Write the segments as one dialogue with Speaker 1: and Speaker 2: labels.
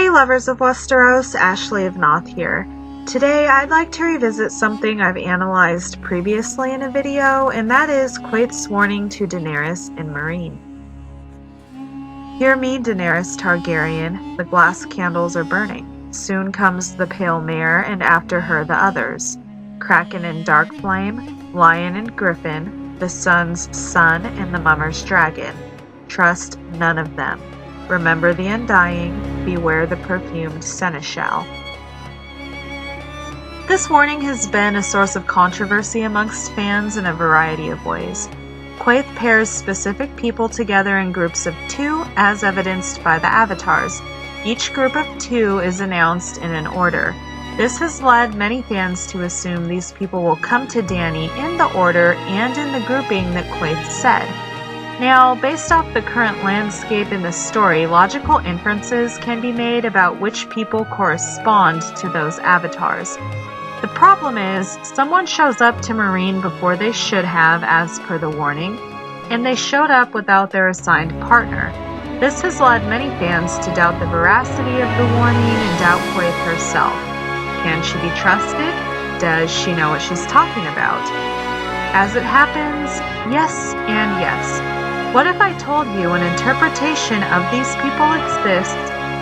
Speaker 1: Hey lovers of Westeros, Ashley of Noth here. Today I'd like to revisit something I've analyzed previously in a video, and that is Quaithe's warning to Daenerys and Meereen. Hear me, Daenerys Targaryen, the glass candles are burning. Soon comes the pale mare, and after her the others. Kraken and dark flame, lion and griffin, the sun's son and the mummer's dragon. Trust none of them. Remember the undying, beware the perfumed seneschal. This warning has been a source of controversy amongst fans in a variety of ways. Quaithe pairs specific people together in groups of 2 as evidenced by the avatars. Each group of 2 is announced in an order. This has led many fans to assume these people will come to Dany in the order and in the grouping that Quaithe said. Now, based off the current landscape in the story, logical inferences can be made about which people correspond to those avatars. The problem is, someone shows up to Meereen before they should have as per the warning, and they showed up without their assigned partner. This has led many fans to doubt the veracity of the warning and doubt Quaithe herself. Can she be trusted? Does she know what she's talking about? As it happens, yes and yes. What if I told you an interpretation of these people exists,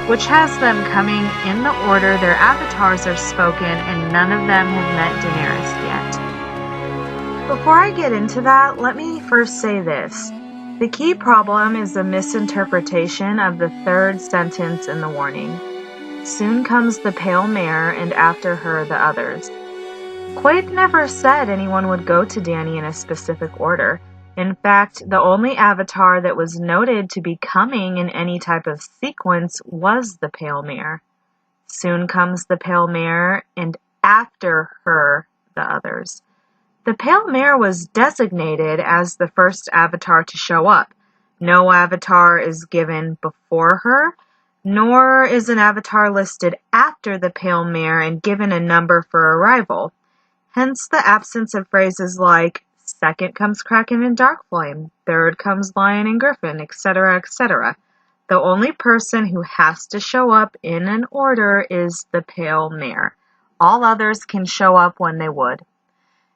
Speaker 1: which has them coming in the order their avatars are spoken, and none of them have met Daenerys yet? Before I get into that, let me first say this. The key problem is the misinterpretation of the 3rd sentence in the warning. Soon comes the pale mare, and after her the others. Quaithe never said anyone would go to Dany in a specific order. In fact, the only avatar that was noted to be coming in any type of sequence was the pale mare. Soon comes the pale mare, and after her the others. The pale mare was designated as the first avatar to show up. No avatar is given before her, nor is an avatar listed after the pale mare and given a number for arrival. Hence the absence of phrases like, second comes Kraken and dark flame, third comes lion and griffin, etc., etc. The only person who has to show up in an order is the pale mare. All others can show up when they would.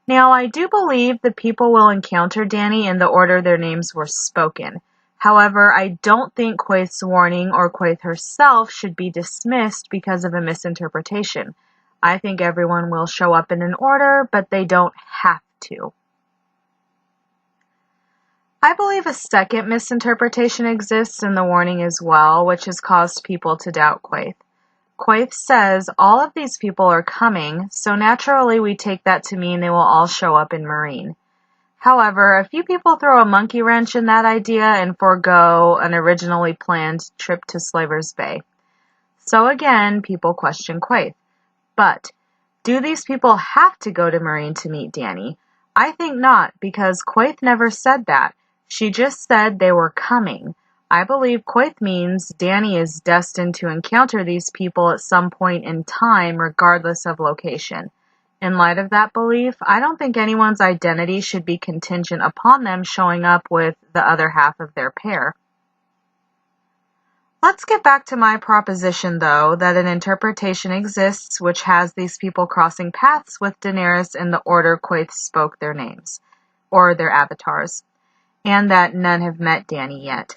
Speaker 1: Now, I do believe the people will encounter Dany in the order their names were spoken. However, I don't think Quaithe's warning or Quaithe herself should be dismissed because of a misinterpretation. I think everyone will show up in an order, but they don't have to. I believe a second misinterpretation exists in the warning as well, which has caused people to doubt Quaithe. Quaithe says all of these people are coming, so naturally we take that to mean they will all show up in Meereen. However, a few people throw a monkey wrench in that idea and forego an originally planned trip to Slaver's Bay. So again, people question Quaithe. But, do these people have to go to Meereen to meet Dany? I think not, because Quaithe never said that. She just said they were coming. I believe Quaithe means Dany is destined to encounter these people at some point in time, regardless of location. In light of that belief, I don't think anyone's identity should be contingent upon them showing up with the other half of their pair. Let's get back to my proposition, though, that an interpretation exists which has these people crossing paths with Daenerys in the order Quaithe spoke their names, or their avatars, and that none have met Dany yet.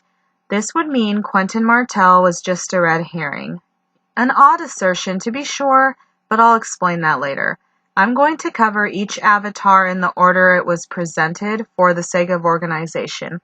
Speaker 1: This would mean Quentyn Martell was just a red herring. An odd assertion, to be sure, but I'll explain that later. I'm going to cover each avatar in the order it was presented for the sake of organization.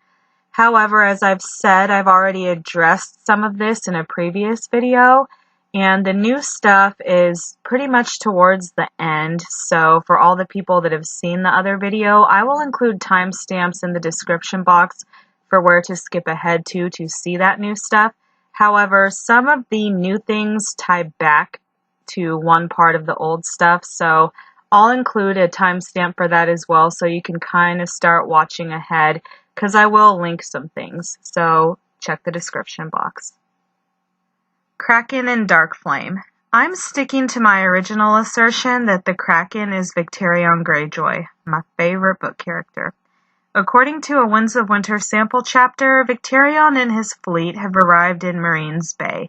Speaker 1: However, as I've said, I've already addressed some of this in a previous video, and the new stuff is pretty much towards the end, so for all the people that have seen the other video, I will include timestamps in the description box for where to skip ahead to see that new stuff. However, some of the new things tie back to one part of the old stuff, so I'll include a timestamp for that as well, so you can kind of start watching ahead, because I will link some things, so check the description box. Kraken and Dark Flame. I'm sticking to my original assertion that the Kraken is Victarion Greyjoy, my favorite book character. According to a Winds of Winter sample chapter, Victarion and his fleet have arrived in Meereen's Bay.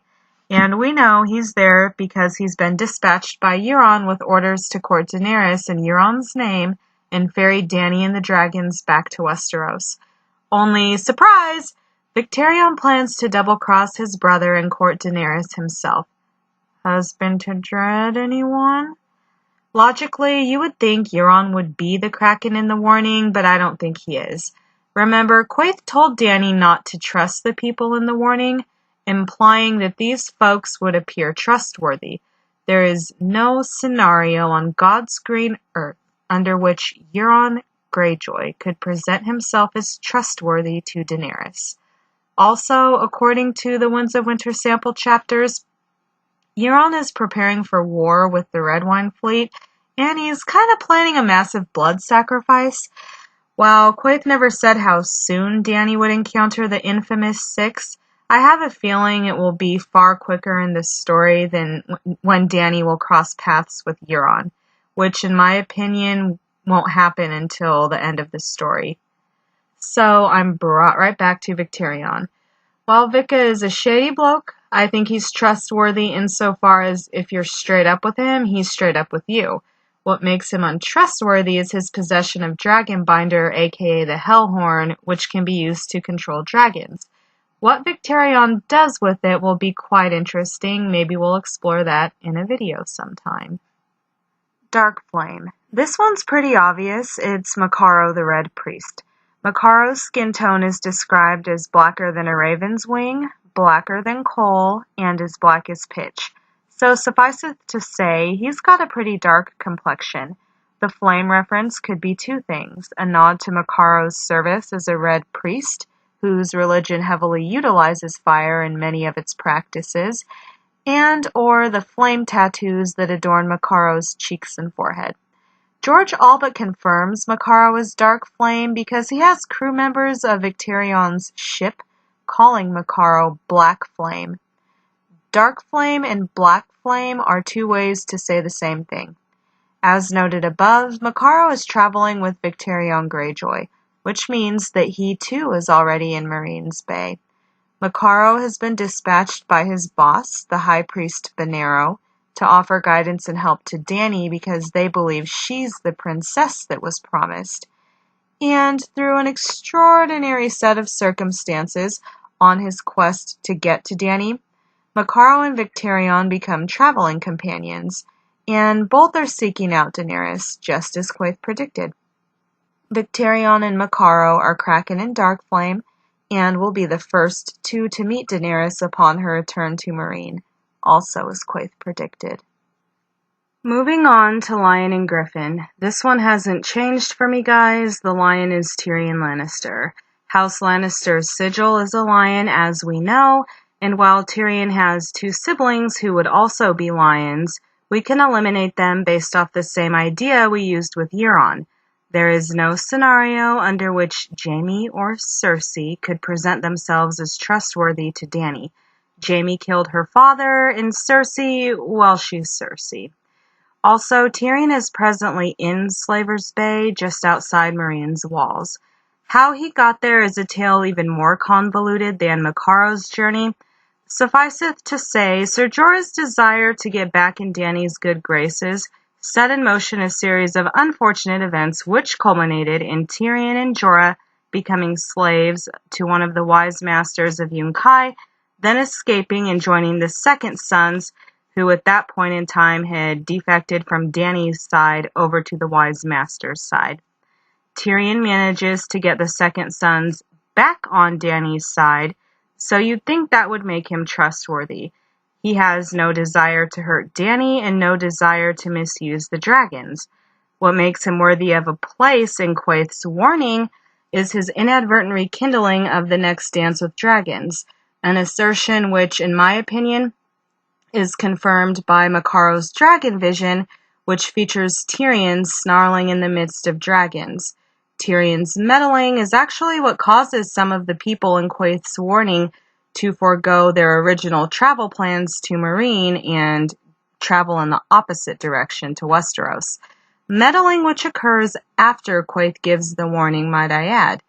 Speaker 1: And we know he's there because he's been dispatched by Euron with orders to court Daenerys in Euron's name and ferry Dany and the dragons back to Westeros. Only, surprise! Victarion plans to double-cross his brother and court Daenerys himself. Husband to dread, anyone? Logically, you would think Euron would be the Kraken in the warning, but I don't think he is. Remember, Quaithe told Dany not to trust the people in the warning, implying that these folks would appear trustworthy. There is no scenario on God's green earth under which Euron Greyjoy could present himself as trustworthy to Daenerys. Also, according to the Winds of Winter sample chapters, Euron is preparing for war with the Red Wine Fleet, and he's kind of planning a massive blood sacrifice. While Quaithe never said how soon Dany would encounter the infamous Six, I have a feeling it will be far quicker in this story than when Dany will cross paths with Euron, which in my opinion won't happen until the end of the story. So I'm brought right back to Victarion. While Vicka is a shady bloke, I think he's trustworthy insofar as if you're straight up with him, he's straight up with you. What makes him untrustworthy is his possession of Dragonbinder, aka the Hellhorn, which can be used to control dragons. What Victarion does with it will be quite interesting. Maybe we'll explore that in a video sometime. Dark Flame. This one's pretty obvious. It's Makaro the Red Priest. Makaro's skin tone is described as blacker than a raven's wing, blacker than coal, and as black as pitch. So suffice it to say, he's got a pretty dark complexion. The flame reference could be two things: a nod to Makaro's service as a red priest, whose religion heavily utilizes fire in many of its practices, and or the flame tattoos that adorn Makaro's cheeks and forehead. George all but confirms Makaro is Dark Flame because he has crew members of Victarion's ship calling Makaro Black Flame. Dark Flame and Black Flame are two ways to say the same thing. As noted above, Makaro is traveling with Victarion Greyjoy, which means that he too is already in Meereen's Bay. Makaro has been dispatched by his boss, the High Priest Benero, to offer guidance and help to Dany because they believe she's the princess that was promised. And through an extraordinary set of circumstances on his quest to get to Dany, Makaro and Victarion become traveling companions, and both are seeking out Daenerys, just as Quaithe predicted. Victarion and Makaro are Kraken and Dark Flame, and will be the first two to meet Daenerys upon her return to Meereen, also as Quaithe predicted. Moving on to Lion and Griffin. This one hasn't changed for me, guys. The lion is Tyrion Lannister. House Lannister's sigil is a lion, as we know, and while Tyrion has two siblings who would also be lions, we can eliminate them based off the same idea we used with Euron. There is no scenario under which Jaime or Cersei could present themselves as trustworthy to Dany. Jaime killed her father, and Cersei, well, she's Cersei. Also, Tyrion is presently in Slaver's Bay, just outside Meereen's walls. How he got there is a tale even more convoluted than Makaro's journey. Sufficeth to say, Ser Jorah's desire to get back in Dany's good graces set in motion a series of unfortunate events which culminated in Tyrion and Jorah becoming slaves to one of the wise masters of Yunkai, then escaping and joining the Second Sons, who at that point in time had defected from Dany's side over to the wise master's side. Tyrion manages to get the Second Sons back on Dany's side, so you'd think that would make him trustworthy. He has no desire to hurt Dany and no desire to misuse the dragons. What makes him worthy of a place in Quaithe's warning is his inadvertent rekindling of the next Dance with Dragons, an assertion which, in my opinion, is confirmed by Makaro's dragon vision, which features Tyrion snarling in the midst of dragons. Tyrion's meddling is actually what causes some of the people in Quaithe's warning to forego their original travel plans to Meereen and travel in the opposite direction to Westeros. Meddling which occurs after Quaithe gives the warning, might I add.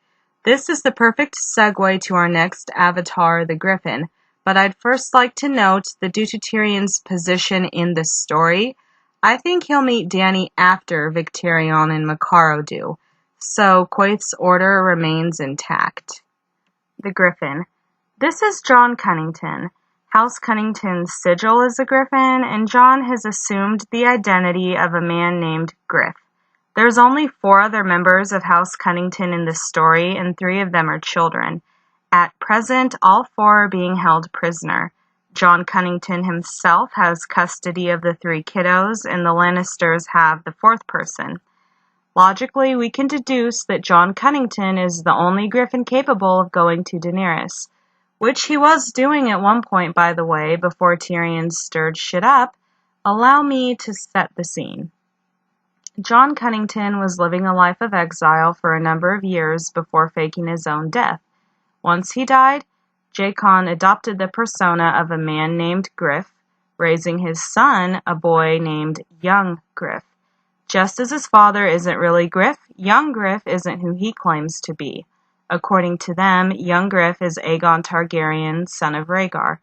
Speaker 1: This is the perfect segue to our next avatar, the Griffin. but I'd first like to note that due to Tyrion's position in the story, I think he'll meet Dany after Victarion and Makaro do, so Quaithe's order remains intact. The Griffin. This is John Cunnington. House Cunnington's sigil is a griffin, and John has assumed the identity of a man named Griff. There's only 4 other members of House Cunnington in this story, and 3 of them are children. At present, all 4 are being held prisoner. John Cunnington himself has custody of the 3 kiddos, and the Lannisters have the 4th person. Logically, we can deduce that John Cunnington is the only griffin capable of going to Daenerys, which he was doing at one point, by the way, before Tyrion stirred shit up. Allow me to set the scene. John Cunnington was living a life of exile for a number of years before faking his own death. Once he died, Jaqen adopted the persona of a man named Griff, raising his son, a boy named Young Griff. Just as his father isn't really Griff, Young Griff isn't who he claims to be. According to them, Young Griff is Aegon Targaryen, son of Rhaegar.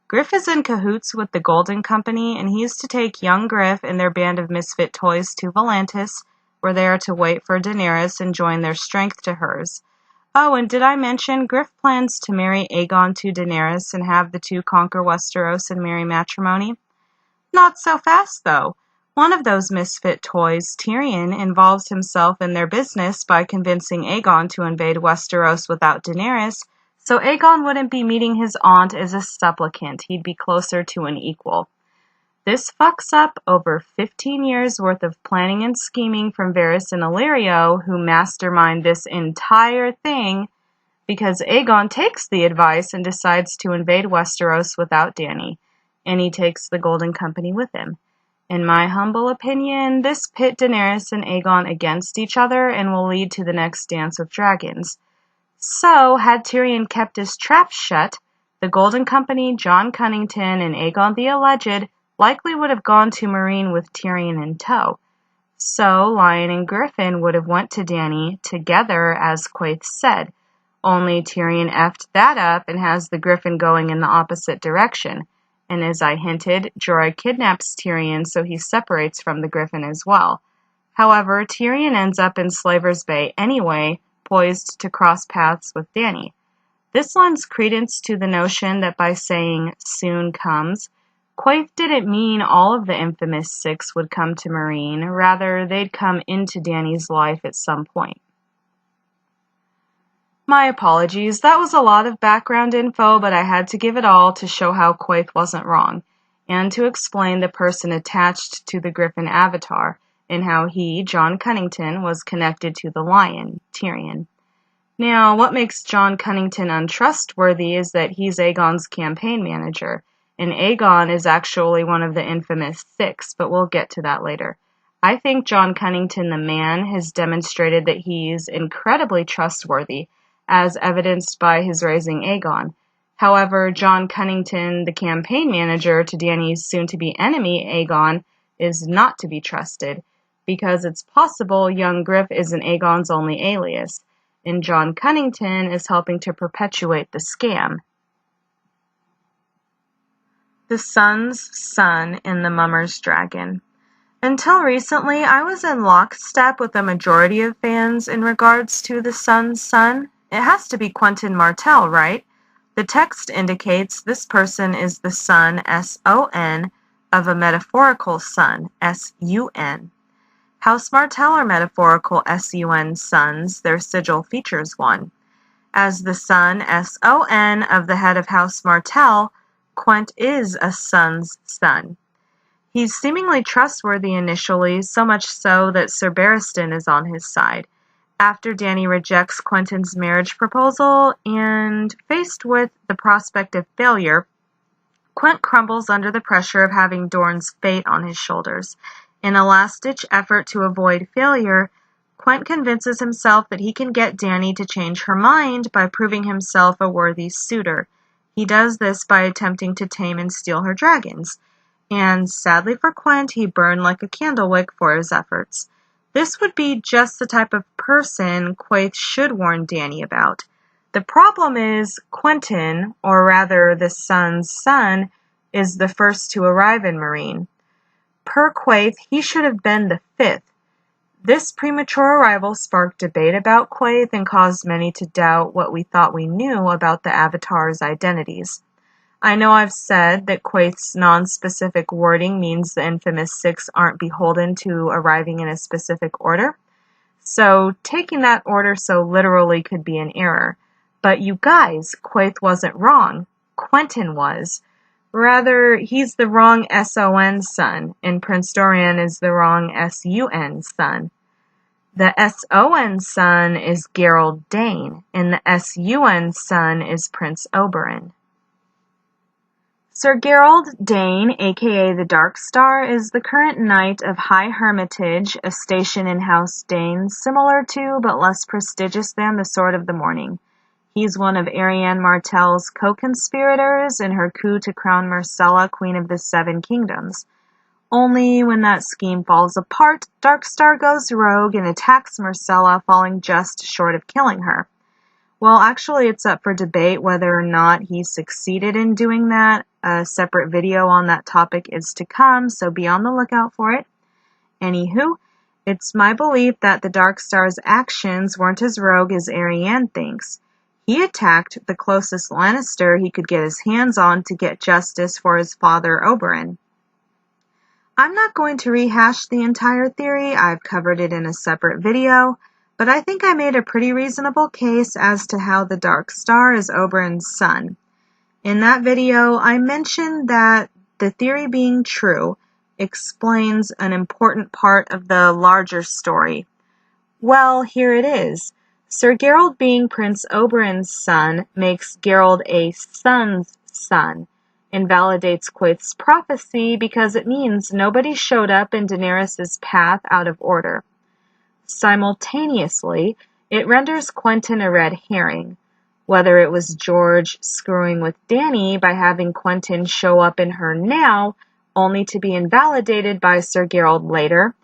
Speaker 1: Griff is in cahoots with the Golden Company, and he is to take Young Griff and their band of misfit toys to Volantis, where they are to wait for Daenerys and join their strength to hers. Oh, and did I mention Griff plans to marry Aegon to Daenerys and have the 2 conquer Westeros and marry matrimony? Not so fast, though. One of those misfit toys, Tyrion, involves himself in their business by convincing Aegon to invade Westeros without Daenerys, so Aegon wouldn't be meeting his aunt as a supplicant, he'd be closer to an equal. This fucks up over 15 years worth of planning and scheming from Varys and Illyrio, who mastermind this entire thing, because Aegon takes the advice and decides to invade Westeros without Dany, and he takes the Golden Company with him. In my humble opinion, this pit Daenerys and Aegon against each other and will lead to the next Dance with Dragons. So, had Tyrion kept his trap shut, the Golden Company, John Cunnington, and Aegon the Alleged likely would have gone to Meereen with Tyrion in tow. So, Lion and Griffin would have went to Dany together, as Quaithe said. Only Tyrion effed that up and has the Griffin going in the opposite direction. And as I hinted, Jorah kidnaps Tyrion so he separates from the Griffin as well. However, Tyrion ends up in Slaver's Bay anyway, poised to cross paths with Dany. This lends credence to the notion that by saying soon comes, Quaithe didn't mean all of the infamous 6 would come to Meereen, rather they'd come into Dany's life at some point. My apologies, that was a lot of background info, but I had to give it all to show how Quaithe wasn't wrong, and to explain the person attached to the Griffin avatar, and how he, John Cunnington, was connected to the Lion, Tyrion. Now, what makes John Cunnington untrustworthy is that he's Aegon's campaign manager, and Aegon is actually one of the infamous 6, but we'll get to that later. I think John Cunnington the man has demonstrated that he's incredibly trustworthy, as evidenced by his raising Aegon. However, John Cunnington, the campaign manager to Dany's soon-to-be enemy, Aegon, is not to be trusted, because it's possible young Griff isn't Aegon's only alias, and John Cunnington is helping to perpetuate the scam. The Sun's Son in the Mummer's Dragon. Until recently, I was in lockstep with the majority of fans in regards to the Sun's Son. It has to be Quentyn Martell, right? The text indicates this person is the son, S-O-N, of a metaphorical son, S-U-N. House Martell are metaphorical S-U-N sons, their sigil features one. As the son, S-O-N, of the head of House Martell, Quent is a son's son. He's seemingly trustworthy initially, so much so that Sir Barristan is on his side. After Dany rejects Quentyn's marriage proposal, and faced with the prospect of failure, Quent crumbles under the pressure of having Dorne's fate on his shoulders. In a last-ditch effort to avoid failure, Quent convinces himself that he can get Dany to change her mind by proving himself a worthy suitor. He does this by attempting to tame and steal her dragons, and sadly for Quent, he burned like a candlewick for his efforts. This would be just the type of person Quaithe should warn Dany about. The problem is Quentyn, or rather the Sun's son, is the first to arrive in Meereen. Per Quaithe, he should have been the fifth. This premature arrival sparked debate about Quaithe and caused many to doubt what we thought we knew about the Avatar's identities. I know I've said that Quaithe's non-specific wording means the infamous six aren't beholden to arriving in a specific order, so taking that order so literally could be an error. But you guys, Quaithe wasn't wrong. Quentyn was. Rather, he's the wrong S-O-N son, and Prince Dorian is the wrong S-U-N son. The S-O-N son is Gerald Dane, and the S-U-N son is Prince Oberyn. Sir Gerald Dane, aka the Dark Star, is the current Knight of High Hermitage, a station in House Dane, similar to but less prestigious than the Sword of the Morning. He's one of Arianne Martell's co-conspirators in her coup to crown Myrcella Queen of the Seven Kingdoms. Only when that scheme falls apart, Darkstar goes rogue and attacks Myrcella, falling just short of killing her. Well, actually, it's up for debate whether or not he succeeded in doing that. A separate video on that topic is to come, so be on the lookout for it. Anywho, it's my belief that the Darkstar's actions weren't as rogue as Arianne thinks. He attacked the closest Lannister he could get his hands on to get justice for his father, Oberyn. I'm not going to rehash the entire theory, I've covered it in a separate video, but I think I made a pretty reasonable case as to how the Dark Star is Oberyn's son. In that video, I mentioned that the theory being true explains an important part of the larger story. Well, here it is. Sir Gerald being Prince Oberyn's son makes Gerald a son's son, invalidates Quaithe's prophecy because it means nobody showed up in Daenerys' path out of order. Simultaneously, it renders Quentyn a red herring. Whether it was George screwing with Dany by having Quentyn show up in her now, only to be invalidated by Sir Gerald later,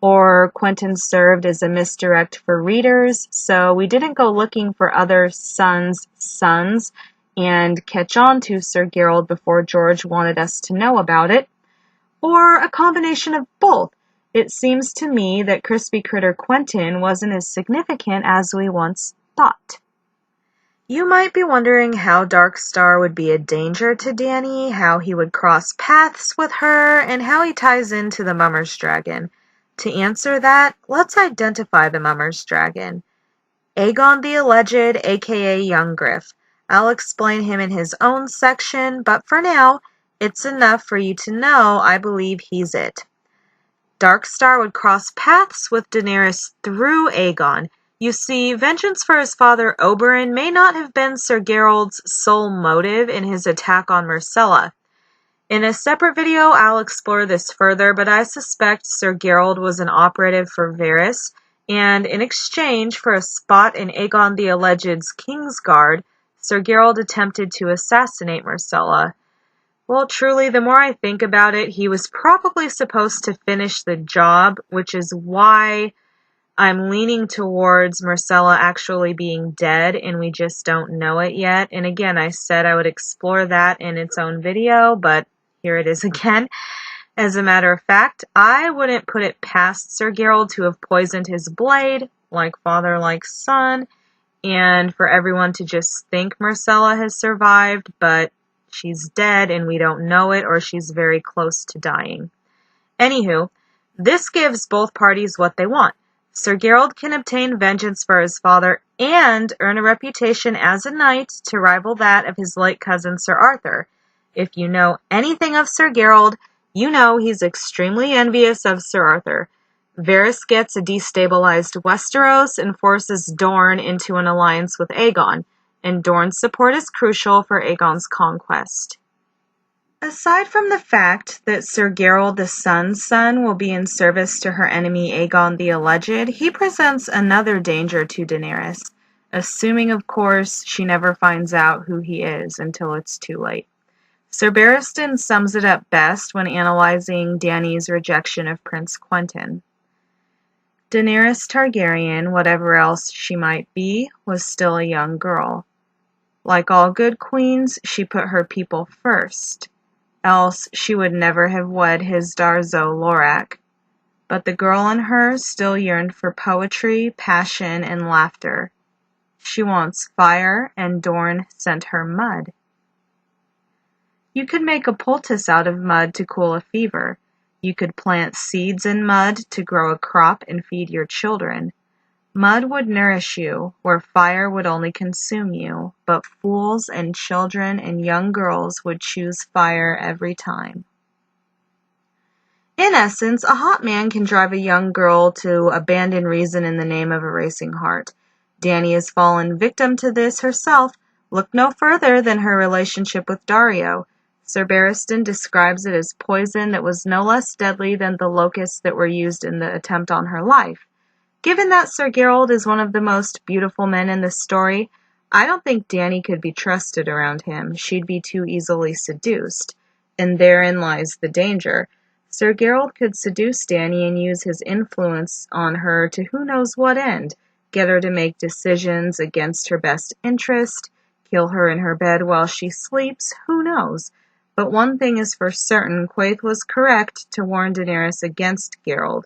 Speaker 1: or Quentyn served as a misdirect for readers, so we didn't go looking for other sons' sons and catch on to Sir Gerald before George wanted us to know about it, or a combination of both. It seems to me that Crispy Critter Quentyn wasn't as significant as we once thought. You might be wondering how Darkstar would be a danger to Dany, how he would cross paths with her, and how he ties into the Mummer's Dragon. To answer that, let's identify the Mummer's Dragon. Aegon the Alleged, aka Young Griff. I'll explain him in his own section, but for now, it's enough for you to know I believe he's it. Darkstar would cross paths with Daenerys through Aegon. You see, vengeance for his father Oberyn may not have been Sir Gerald's sole motive in his attack on Myrcella. In a separate video, I'll explore this further, but I suspect Sir Gerald was an operative for Varys, and in exchange for a spot in Aegon the Alleged's Kingsguard, Sir Gerald attempted to assassinate Myrcella. Well, truly, the more I think about it, he was probably supposed to finish the job, which is why I'm leaning towards Myrcella actually being dead, and we just don't know it yet. And again, I said I would explore that in its own video, but here it is again. As a matter of fact, I wouldn't put it past Sir Gerald to have poisoned his blade, like father, like son, and for everyone to just think Myrcella has survived, but she's dead and we don't know it, or she's very close to dying. Anywho, this gives both parties what they want. Sir Gerald can obtain vengeance for his father and earn a reputation as a knight to rival that of his late cousin Sir Arthur. If you know anything of Sir Gerald, you know he's extremely envious of Sir Arthur. Varys gets a destabilized Westeros and forces Dorne into an alliance with Aegon, and Dorne's support is crucial for Aegon's conquest. Aside from the fact that Sir Gerald the Sun's son will be in service to her enemy Aegon the Alleged, he presents another danger to Daenerys, assuming, of course, she never finds out who he is until it's too late. Sir Barristan sums it up best when analyzing Dany's rejection of Prince Quentyn. Daenerys Targaryen, whatever else she might be, was still a young girl. Like all good queens, she put her people first, else she would never have wed his Darzo Lorak. But the girl in her still yearned for poetry, passion, and laughter. She wants fire, and Dorne sent her mud. You could make a poultice out of mud to cool a fever. You could plant seeds in mud to grow a crop and feed your children. Mud would nourish you, where fire would only consume you, but fools and children and young girls would choose fire every time. In essence, a hot man can drive a young girl to abandon reason in the name of a racing heart. Dany has fallen victim to this herself. Look no further than her relationship with Daario. Sir Barristan describes it as poison that was no less deadly than the locusts that were used in the attempt on her life. Given that Sir Geralt is one of the most beautiful men in this story, I don't think Dany could be trusted around him. She'd be too easily seduced. And therein lies the danger. Sir Geralt could seduce Dany and use his influence on her to who knows what end, get her to make decisions against her best interest, kill her in her bed while she sleeps, who knows. But one thing is for certain, Quaithe was correct to warn Daenerys against Geralt.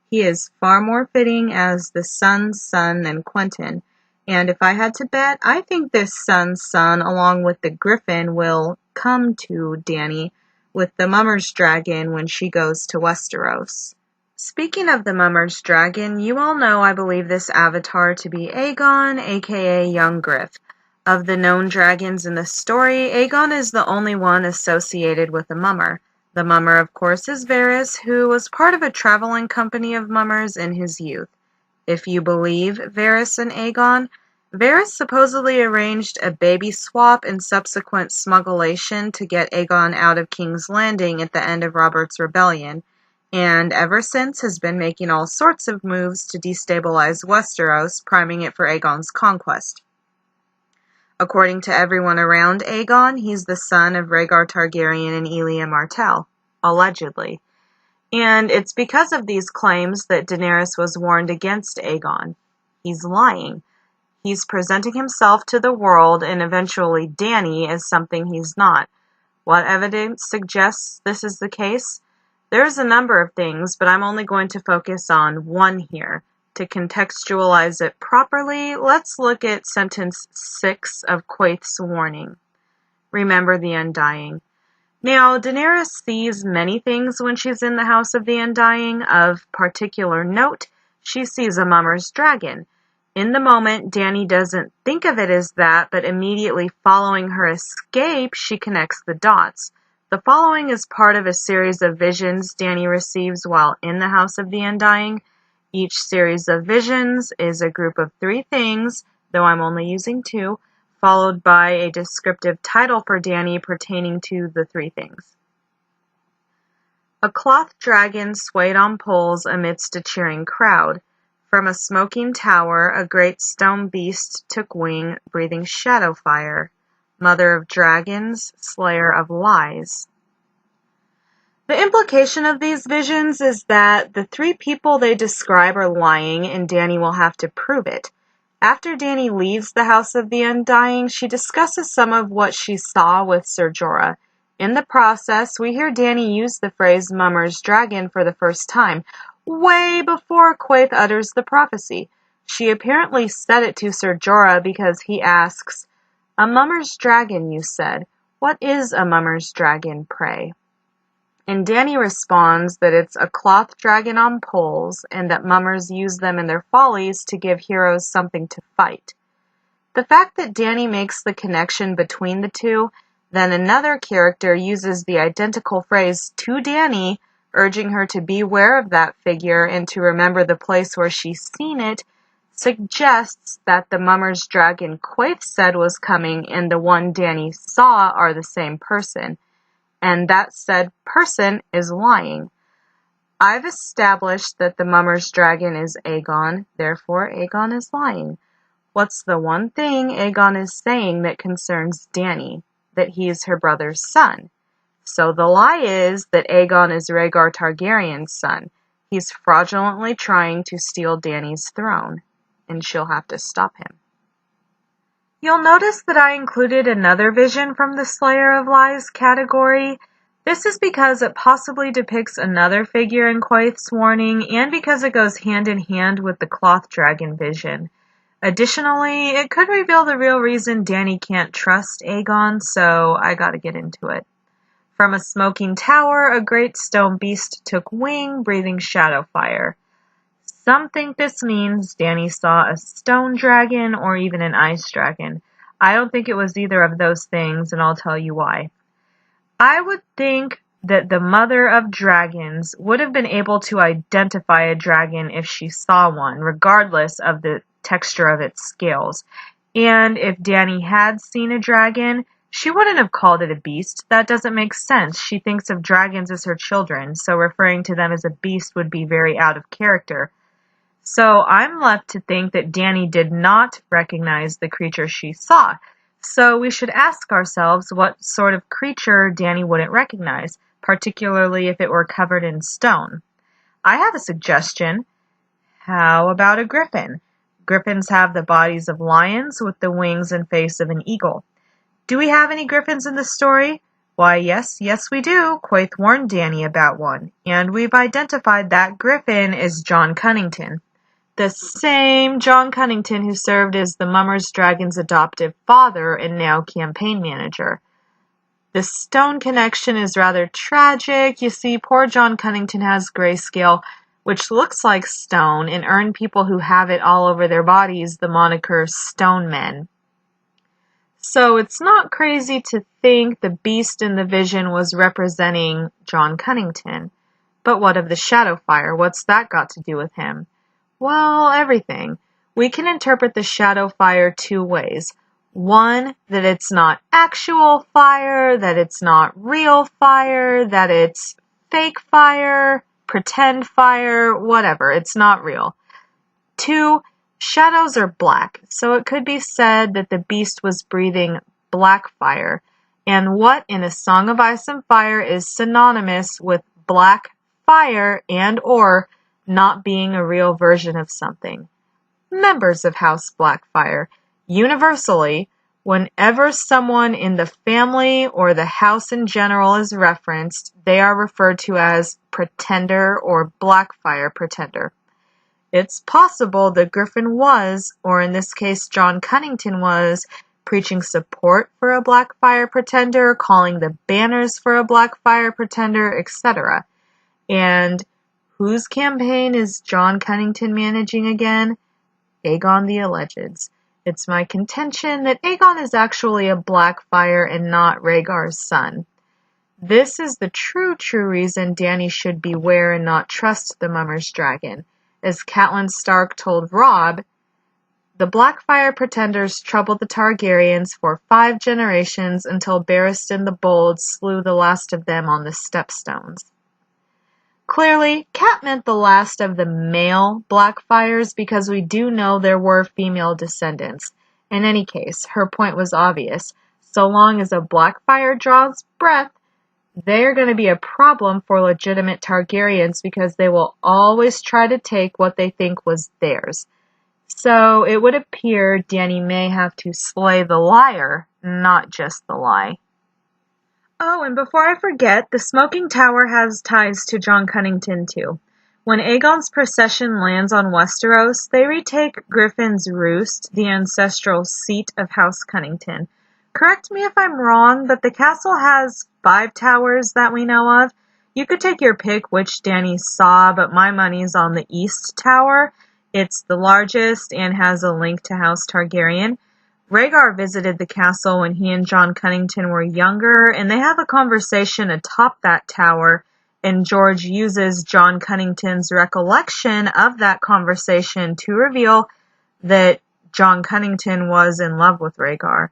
Speaker 1: He is far more fitting as the sun's son than Quentyn, and if I had to bet, I think this sun's son, along with the griffin, will come to Dany with the Mummer's dragon when she goes to Westeros. Speaking of the Mummer's dragon, you all know I believe this avatar to be Aegon, aka Young Griff. Of the known dragons in the story, Aegon is the only one associated with a Mummer. The Mummer, of course, is Varys, who was part of a traveling company of Mummers in his youth. If you believe Varys and Aegon, Varys supposedly arranged a baby swap and subsequent smugglation to get Aegon out of King's Landing at the end of Robert's rebellion, and ever since has been making all sorts of moves to destabilize Westeros, priming it for Aegon's conquest. According to everyone around Aegon, he's the son of Rhaegar Targaryen and Elia Martell, allegedly. And it's because of these claims that Daenerys was warned against Aegon. He's lying. He's presenting himself to the world and eventually Dany as something he's not. What evidence suggests this is the case? There's a number of things, but I'm only going to focus on one here. To contextualize it properly, let's look at sentence 6 of Quaithe's warning. Remember the Undying. Now, Daenerys sees many things when she's in the House of the Undying. Of particular note, she sees a Mummer's dragon. In the moment, Dany doesn't think of it as that, but immediately following her escape, she connects the dots. The following is part of a series of visions Dany receives while in the House of the Undying. Each series of visions is a group of 3 things, though I'm only using 2, followed by a descriptive title for Dany pertaining to the 3 things. A cloth dragon swayed on poles amidst a cheering crowd. From a smoking tower, a great stone beast took wing, breathing shadow fire. Mother of dragons, slayer of lies. The implication of these visions is that the 3 people they describe are lying, and Dany will have to prove it. After Dany leaves the House of the Undying, she discusses some of what she saw with Ser Jorah. In the process, we hear Dany use the phrase Mummer's dragon for the first time, way before Quaithe utters the prophecy. She apparently said it to Ser Jorah because he asks, "A Mummer's dragon, you said. What is a Mummer's dragon, pray?" And Dany responds that it's a cloth dragon on poles and that Mummers use them in their follies to give heroes something to fight. The fact that Dany makes the connection between the two, then another character uses the identical phrase to Dany, urging her to beware of that figure and to remember the place where she's seen it, suggests that the Mummer's dragon Quaithe said was coming and the one Dany saw are the same person. And that said person is lying. I've established that the Mummer's dragon is Aegon, therefore Aegon is lying. What's the one thing Aegon is saying that concerns Dany? That he is her brother's son. So the lie is that Aegon is Rhaegar Targaryen's son. He's fraudulently trying to steal Dany's throne, and she'll have to stop him. You'll notice that I included another vision from the Slayer of Lies category. This is because it possibly depicts another figure in Quaithe's warning, and because it goes hand in hand with the cloth dragon vision. Additionally, it could reveal the real reason Dany can't trust Aegon, so I gotta get into it. From a smoking tower, a great stone beast took wing, breathing shadow fire. Some think this means Dany saw a stone dragon or even an ice dragon. I don't think it was either of those things, and I'll tell you why. I would think that the mother of dragons would have been able to identify a dragon if she saw one, regardless of the texture of its scales. And if Dany had seen a dragon, she wouldn't have called it a beast. That doesn't make sense. She thinks of dragons as her children, so referring to them as a beast would be very out of character. So I'm left to think that Dany did not recognize the creature she saw. So we should ask ourselves what sort of creature Dany wouldn't recognize, particularly if it were covered in stone. I have a suggestion. How about a griffin? Griffins have the bodies of lions with the wings and face of an eagle. Do we have any griffins in the story? Why, yes, we do. Quaithe warned Dany about one, and we've identified that griffin as Jon Cunnington. The same Jon Cunnington who served as the Mummers Dragon's adoptive father and now campaign manager. The stone connection is rather tragic. You see, poor Jon Cunnington has grayscale, which looks like stone, and earned people who have it all over their bodies the moniker Stone Men. So it's not crazy to think the beast in the vision was representing Jon Cunnington. But what of the Shadowfire? What's that got to do with him? Well, everything. We can interpret the shadow fire two ways. One, that it's not actual fire, that it's not real fire, that it's fake fire, pretend fire, whatever. It's not real. Two, shadows are black, so it could be said that the beast was breathing black fire. And what in A Song of Ice and Fire is synonymous with black fire and or not being a real version of something? Members of House Blackfire. Universally, whenever someone in the family or the house in general is referenced, they are referred to as pretender or Blackfire pretender. It's possible that Griffin was, or in this case Jon Cunnington was, preaching support for a Blackfire pretender, calling the banners for a Blackfire pretender, etc. And whose campaign is Jon Cunnington managing again? Aegon the Alleged's. It's my contention that Aegon is actually a Blackfire and not Rhaegar's son. This is the true reason Dany should beware and not trust the Mummers Dragon. As Catelyn Stark told Robb, the Blackfire pretenders troubled the Targaryens for 5 generations until Barristan the Bold slew the last of them on the Stepstones. Clearly, Cat meant the last of the male Blackfires because we do know there were female descendants. In any case, her point was obvious. So long as a Blackfire draws breath, they're going to be a problem for legitimate Targaryens because they will always try to take what they think was theirs. So it would appear Dany may have to slay the liar, not just the lie. Oh, and before I forget, the Smoking Tower has ties to Jon Cunnington too. When Aegon's procession lands on Westeros, they retake Griffin's Roost, the ancestral seat of House Cunnington. Correct me if I'm wrong, but the castle has 5 towers that we know of. You could take your pick which Dany saw, but my money's on the East Tower. It's the largest and has a link to House Targaryen. Rhaegar visited the castle when he and Jon Cunnington were younger, and they have a conversation atop that tower, and George uses Jon Cunnington's recollection of that conversation to reveal that Jon Cunnington was in love with Rhaegar.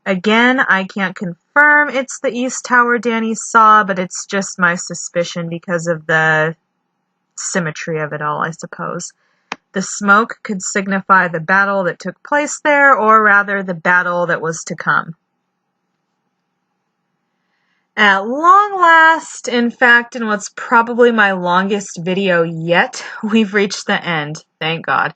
Speaker 1: Again, I can't confirm it's the East Tower Dany saw, but it's just my suspicion because of the symmetry of it all, I suppose. The smoke could signify the battle that took place there, or rather the battle that was to come. At long last, in fact, in what's probably my longest video yet, we've reached the end, thank God.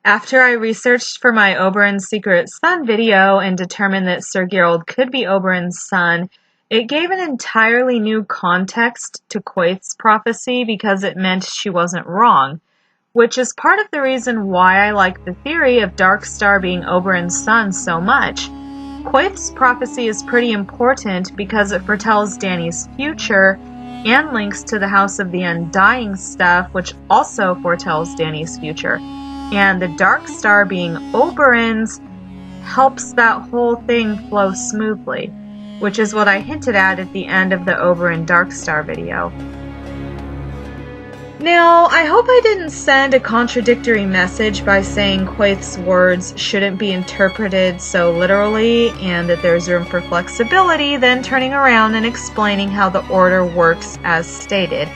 Speaker 1: After I researched for my Oberyn's Secret Son video and determined that Sir Geralt could be Oberyn's son, it gave an entirely new context to Quaithe's prophecy because it meant she wasn't wrong, which is part of the reason why I like the theory of Darkstar being Oberyn's son so much. Quaithe's prophecy is pretty important because it foretells Dany's future and links to the House of the Undying stuff, which also foretells Dany's future. And the Darkstar being Oberyn's helps that whole thing flow smoothly, which is what I hinted at the end of the Oberyn Darkstar video. Now, I hope I didn't send a contradictory message by saying Quaithe's words shouldn't be interpreted so literally and that there's room for flexibility, then turning around and explaining how the order works as stated.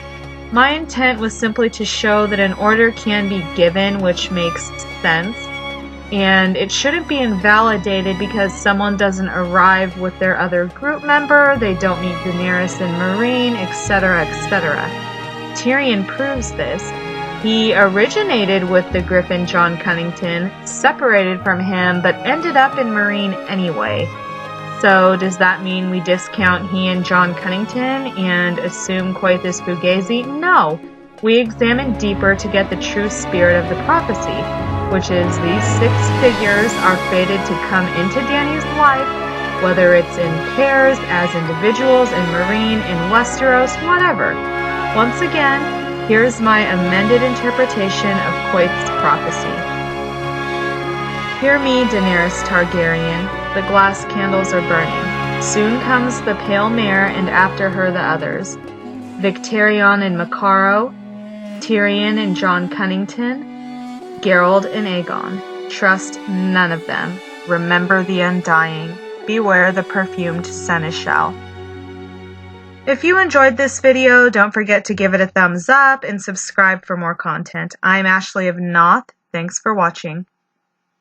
Speaker 1: My intent was simply to show that an order can be given which makes sense, and it shouldn't be invalidated because someone doesn't arrive with their other group member, they don't meet Daenerys and Meereen, etc., etc. Tyrion proves this. He originated with the Griffin Jon Cunnington, separated from him, but ended up in Meereen anyway. So does that mean we discount he and Jon Cunnington and assume Quaithe is Fugazi? No. We examine deeper to get the true spirit of the prophecy, which is these 6 figures are fated to come into Dany's life, whether it's in pairs, as individuals, in Meereen, in Westeros, whatever. Once again, here's my amended interpretation of Quaithe's prophecy. Hear me, Daenerys Targaryen, the glass candles are burning. Soon comes the pale mare, and after her the others. Victarion and Makaro, Tyrion and Jon Cunnington, Geralt and Aegon. Trust none of them. Remember the Undying. Beware the perfumed seneschal. If you enjoyed this video, don't forget to give it a thumbs up and subscribe for more content. I'm Ashley of Noth. Thanks for watching.